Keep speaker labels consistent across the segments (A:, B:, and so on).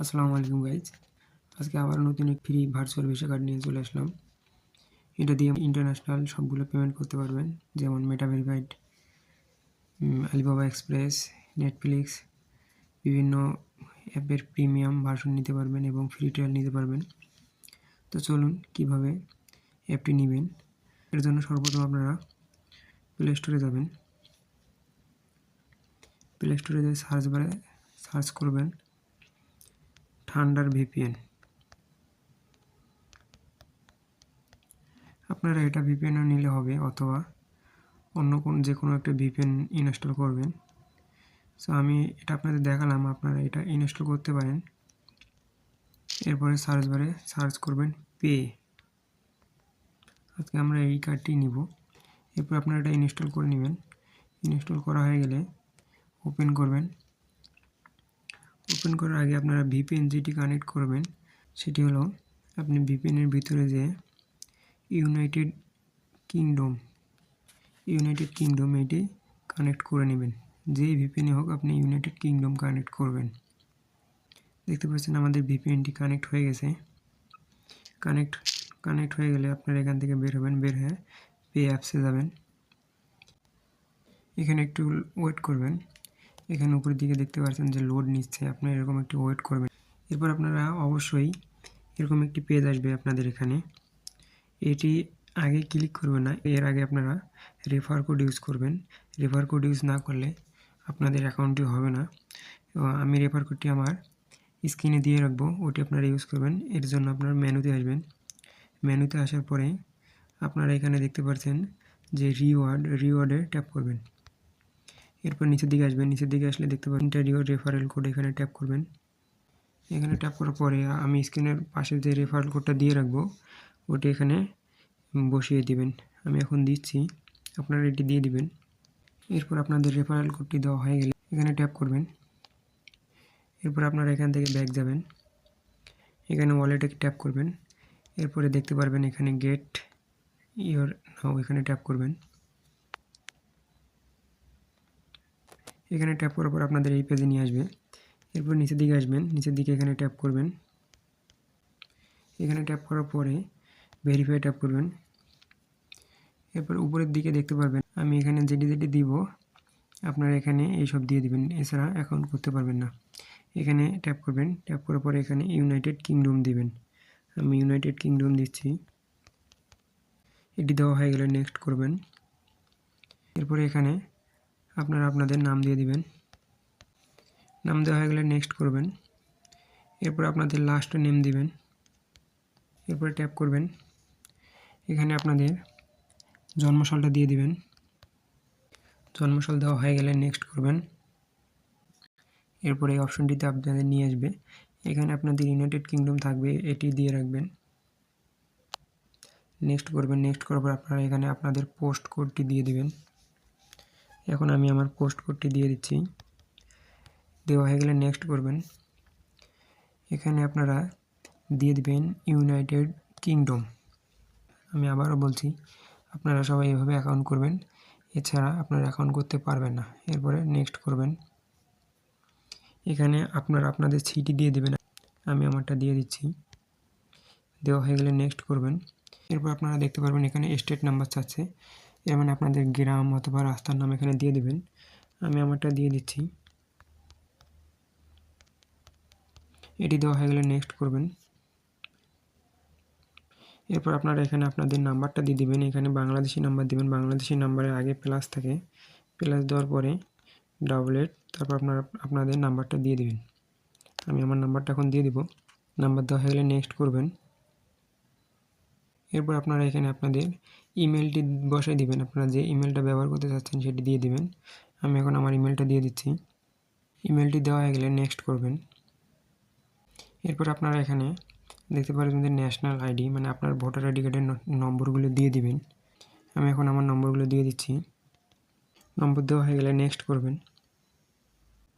A: আসসালামু আলাইকুম গাইজ। আজকে আবার নতুন এক ফ্রি ভার্চুয়াল ভিসা কার্ড নিয়ে চলে আসলাম। এটা দিয়ে ইন্টারন্যাশনাল সবগুলো পেমেন্ট করতে পারবেন, যেমন মেটা ভেরিফাইড, আলিবাবা এক্সপ্রেস, নেটফ্লিক্স, বিভিন্ন অ্যাপের প্রিমিয়াম ভার্সন নিতে পারবেন এবং ফ্রি ট্রায়াল নিতে পারবেন। তো চলুন কীভাবে অ্যাপটি নেবেন। এর জন্য সর্বপ্রথম আপনারা প্লে স্টোরে যাবেন। প্লে স্টোরে যে সার্চ বারে সার্চ করবেন থান্ডার ভিপিএন। আপনারা এটা ভিপিএনও নিলে হবে, অথবা অন্য যে কোনো একটা ভিপিএন ইনস্টল করবেন। সো আমি এটা আপনাদের দেখালাম, আপনারা এটা ইনস্টল করতে পারেন। এরপরে সার্চ বারে সার্চ করবেন পে। আজকে আমরা এই কার্ডটি নিব। এরপর আপনারা এটা ইনস্টল করে নেবেন। ইনস্টল করা হয়ে গেলে ওপেন করবেন। ওপেন করার আগে আপনারা ভিপিএন যেটি কানেক্ট করবেন সেটি হলো, আপনি ভিপিএনের ভিতরে যে ইউনাইটেড কিংডম এটি কানেক্ট করে নেবেন। যেই ভিপিএনে হোক আপনি ইউনাইটেড কিংডম কানেক্ট করবেন। দেখতে পাচ্ছেন আমাদের ভিপিএনটি কানেক্ট হয়ে গেছে। কানেক্ট হয়ে গেলে আপনারা এখান থেকে বের হবেন। বের হয়ে পে অ্যাপসে যাবেন। এখানে একটু ওয়েট করবেন। এখানে উপরের দিকে দেখতে পাচ্ছেন যে লোড নিচ্ছে, আপনারা এরকম একটু ওয়েট করবেন। এরপর আপনারা অবশ্যই এরকম একটি পেজ আসবে আপনাদের এখানে। এটি আগে ক্লিক করবেন না, এর আগে আপনারা রেফার কোড ইউজ করবেন। রেফার কোড ইউজ না করলে আপনাদের অ্যাকাউন্টটি হবে না। আমি রেফার কোডটি আমার স্ক্রিনে দিয়ে রাখবো, ওটি আপনারা ইউজ করবেন। এর জন্য আপনারা মেনুতে আসবেন। মেনুতে আসার পরে আপনারা এখানে দেখতে পাচ্ছেন যে রিওয়ার্ডে ট্যাপ করবেন। এরপর নিচের দিকে আসবেন। নিচের দিকে আসলে দেখতে পাবেন রিওয়ার্ড রেফারেল কোড, এখানে ট্যাপ করবেন। এখানে ট্যাপ করার পরে আমি স্ক্রিনের পাশে যে রেফারেল কোডটা দিয়ে রাখবো ওটি এখানে বসিয়ে দিবেন। আমি এখন দিচ্ছি, আপনারা এটি দিয়ে দিবেন। এরপর আপনাদের রেফারেল কোডটি দেওয়া হয়ে গেলে এখানে ট্যাপ করবেন। এরপর আপনারা এখান থেকে ব্যাক যাবেন। এখানে ওয়ালেটে ট্যাপ করবেন। এরপরে দেখতে পারবেন এখানে গেট ইওর নাও, এখানে ট্যাপ করবেন। এখানে ট্যাপ করার পর আপনাদের এই পেজে নিয়ে আসবে। এরপর নিচের দিকে আসবেন। নিচের দিকে এখানে ট্যাপ করবেন। এখানে ট্যাপ করার পরে ভেরিফাই ট্যাপ করবেন। এরপর উপরের দিকে দেখতে পারবেন আমি এখানে যেটি দিব আপনারা এখানে এইসব দিয়ে দিবেন, এছাড়া অ্যাকাউন্ট করতে পারবেন না। এখানে ট্যাপ করবেন। ট্যাপ করার পরে এখানে ইউনাইটেড কিংডম দিবেন। আমি ইউনাইটেড কিংডম দিচ্ছি। এটি দেওয়া হয়ে গেলে নেক্সট করবেন। এরপরে এখানে আপনারা আপনাদের নাম দিয়ে দিবেন। নাম দেওয়া হয়ে গেলে নেক্সট করবেন। এরপর আপনাদের লাস্ট নেম দিবেন। এরপরে ট্যাপ করবেন। এখানে আপনাদের জন্মসালটা দিয়ে দিবেন। জন্মসাল দেওয়া হয়ে গেলে নেক্সট করবেন। এরপর এই অপশনটিতে আপনাদের নিয়ে আসবে। এখানে আপনাদের ইউনাইটেড কিংডম থাকবে, এটি দিয়ে রাখবেন। নেক্সট করবেন। নেক্সট করার পর আপনারা এখানে আপনাদের পোস্ট কোডটি দিয়ে দিবেন। এখন আমি আমার পোস্ট কোডটি দিয়ে দিচ্ছি। দেওয়া হয়ে গেলে নেক্সট করবেন। এখানে আপনারা দিয়ে দিবেন ইউনাইটেড কিংডম। আমি আবারও বলছি, আপনারা সবাই এভাবে অ্যাকাউন্ট করবেন, এছাড়া আপনারা অ্যাকাউন্ট করতে পারবেন না। এরপরে নেক্সট করবেন। এখানে আপনারা আপনাদের সিটি দিয়ে দেবেন। আমি আমারটা দিয়ে দিচ্ছি। দেওয়া হয়ে গেলে নেক্সট করবেন। এরপর আপনারা দেখতে পারবেন এখানে স্টেট নাম্বার চাচ্ছে, এর মানে আপনাদের গ্রাম অথবা রাস্তার নাম এখানে দিয়ে দেবেন। আমি আমারটা দিয়ে দিচ্ছি। এটি দেওয়া হয়ে গেলে নেক্সট করবেন। এরপর আপনারা এখানে আপনাদের নাম্বারটা দিয়ে দিবেন। এখানে বাংলাদেশি নাম্বার দিবেন। বাংলাদেশি নাম্বারের আগে প্লাস থাকে, প্লাস দেওয়ার পরে ডাবল 8, তারপর আপনারা আপনাদের নাম্বারটা দিয়ে দিবেন। আমি আমার নাম্বারটা এখন দিয়ে দিব। নাম্বার দেওয়া হয়ে গেলে নেক্সট করবেন। এরপর আপনারা এখানে আপনাদের ইমেলটি বসাই দিবেন। আপনারা যে ইমেলটা ব্যবহার করতে চাচ্ছেন সেটি দিয়ে দিবেন। আমি এখন আমার ইমেলটা দিয়ে দিচ্ছি। ইমেলটি দেওয়া হয়ে গেলে নেক্সট করবেন। এরপর আপনারা এখানে দেখতে পারবেন যে ন্যাশনাল আইডি, মানে আপনার ভোটার আইডি কার্ডের নম্বরগুলো দিয়ে দিবেন। আমি এখন আমার নম্বরগুলো দিয়ে দিচ্ছি। নম্বর দেওয়া হয়ে গেলে নেক্সট করবেন।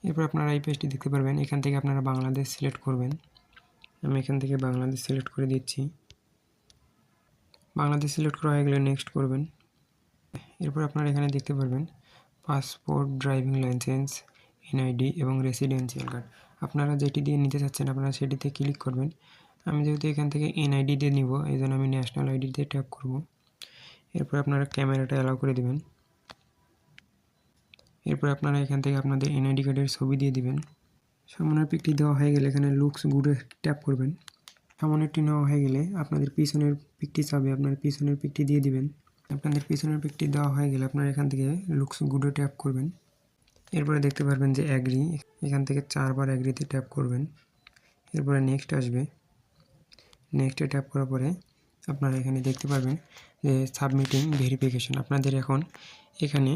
A: এরপর আপনারা এই পেজটি দেখতে পারবেন। এখান থেকে আপনারা বাংলাদেশ সিলেক্ট করবেন। আমি এখান থেকে বাংলাদেশ সিলেক্ট করে দিচ্ছি। বাংলাদেশ সিলেক্ট করা হয়ে গেলে নেক্সট করবেন। এরপর আপনারা এখানে দেখতে পারবেন পাসপোর্ট, ড্রাইভিং লাইসেন্স, এনআইডি এবং রেসিডেন্সিয়াল কার্ড। আপনারা যেটি দিয়ে নিতে চাচ্ছেন আপনারা সেটিতে ক্লিক করবেন। আমি যেহেতু এখান থেকে এনআইডি দিয়ে নিব, এই জন্য আমি ন্যাশনাল আইডিতে ট্যাপ করব। এরপর আপনারা ক্যামেরাটা অ্যালাউ করে দেবেন। এরপর আপনারা এখান থেকে আপনাদের এনআইডি কার্ডের ছবি দিয়ে দিবেন। সামনের পিকটি দেওয়া হয়ে গেলে এখানে লুকস গুডে ট্যাপ করবেন। সামনেরটি নেওয়া হয়ে গেলে আপনাদের পিছনের পিকটি চাবে, আপনার পিছনের পিকটি দিয়ে দিবেন। আপনাদের পিছনের পিকটি দেওয়া হয়ে গেলে আপনারা এখান থেকে লুকস গুডে ট্যাপ করবেন। এরপরে দেখতে পারবেন যে অ্যাগ্রি, এখান থেকে 4 বার অ্যাগ্রিতে ট্যাপ করবেন। এরপরে নেক্সট আসবে। নেক্সটে ট্যাপ করার পরে আপনারা এখানে দেখতে পারবেন যে সাবমিটিং ভেরিফিকেশন। আপনাদের এখন এখানে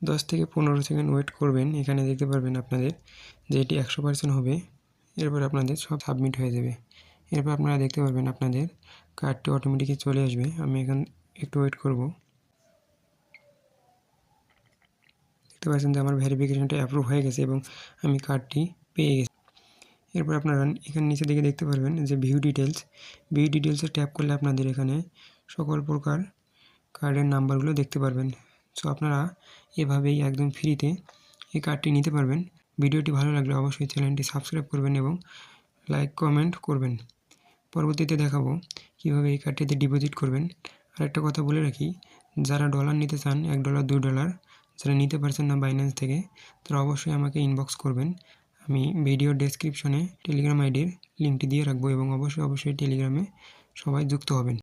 A: 10 থেকে 15 সেকেন্ড ওয়েট করবেন। এখানে দেখতে পারবেন আপনাদের যে এটি 100% হবে। এরপর আপনাদের সব সাবমিট হয়ে যাবে। এরপর আপনারা দেখতে পারবেন আপনাদের কার্ডটি অটোমেটিকই চলে আসবে। আমি এখন একটু ওয়েট করব। দেখতে পাচ্ছেন যে আমার ভেরিফিকেশনটা অ্যাপ্রুভ হয়ে গেছে এবং আমি কার্ডটি পেয়ে গেছি। এরপর আপনারা এখানে নিচে দিকে দেখতে পারবেন যে ভিউ ডিটেলস। ভিউ ডিটেলসে ট্যাপ করলে আপনাদের এখানে সকল প্রকার কার্ডের নাম্বারগুলো দেখতে পারবেন। সো আপনারা এভাবেই একদম ফ্রিতে এই কার্ডটি নিতে পারবেন। ভিডিওটি ভালো লাগলে অবশ্যই চ্যানেলটি সাবস্ক্রাইব করবেন এবং লাইক কমেন্ট করবেন। পরবর্তীতে দেখাবো কীভাবে এই কার্ডটিতে ডিপোজিট করবেন। আরেকটা কথা বলে রাখি, যারা ডলার নিতে চান $1 $2 যারা নিতে পারছেন না বাইন্যান্স থেকে, তারা অবশ্যই আমাকে ইনবক্স করবেন। আমি ভিডিও ডেসক্রিপশনে টেলিগ্রাম আইডির লিঙ্কটি দিয়ে রাখবো এবং অবশ্যই টেলিগ্রামে সবাই যুক্ত হবেন।